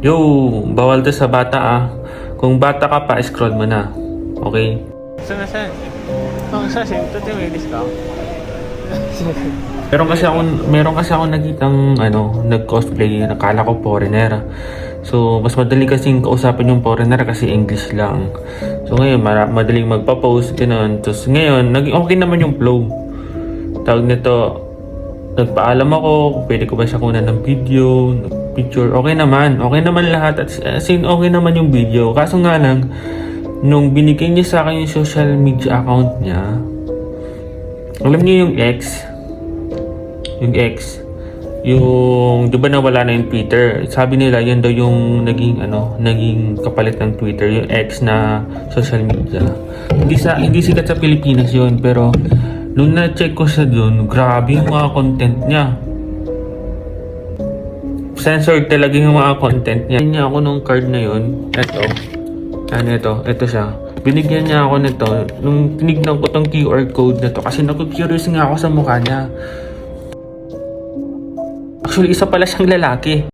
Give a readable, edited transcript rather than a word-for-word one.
Yo, bawal to sa bata ah. Kung bata ka pa, scroll mo na. Okay? Saan? Ang sasin, ito timilis ka. Meron kasi ako nakitang nag-cosplay, nakala ko foreigner. So, mas madali kasing kausapin yung foreigner kasi English lang. So, ngayon, madaling magpa-post, gano'n. Tapos, ngayon, naging okay naman yung flow. Tawag nito, nagpaalam ako kung pwede ko ba siya kunan ng video, picture. Okay naman lahat. At as in, okay naman yung video. Kaso nga lang, nung binigay niya sa akin yung social media account niya, alam niyo yung Yung, di ba nawala na yung Twitter? Sabi nila, yan daw yung naging kapalit ng Twitter, yung X na social media. Hindi sikat sa Pilipinas yun, pero nung na-check ko siya dun, grabe yung mga content niya. Censored talaga yung mga content niya. Binigyan niya ako nung card na yun. Ito siya. Binigyan niya ako nito nung tinignan ko tong QR code na to kasi naku-curious nga ako sa mukha niya. Actually, isa pala siyang lalaki.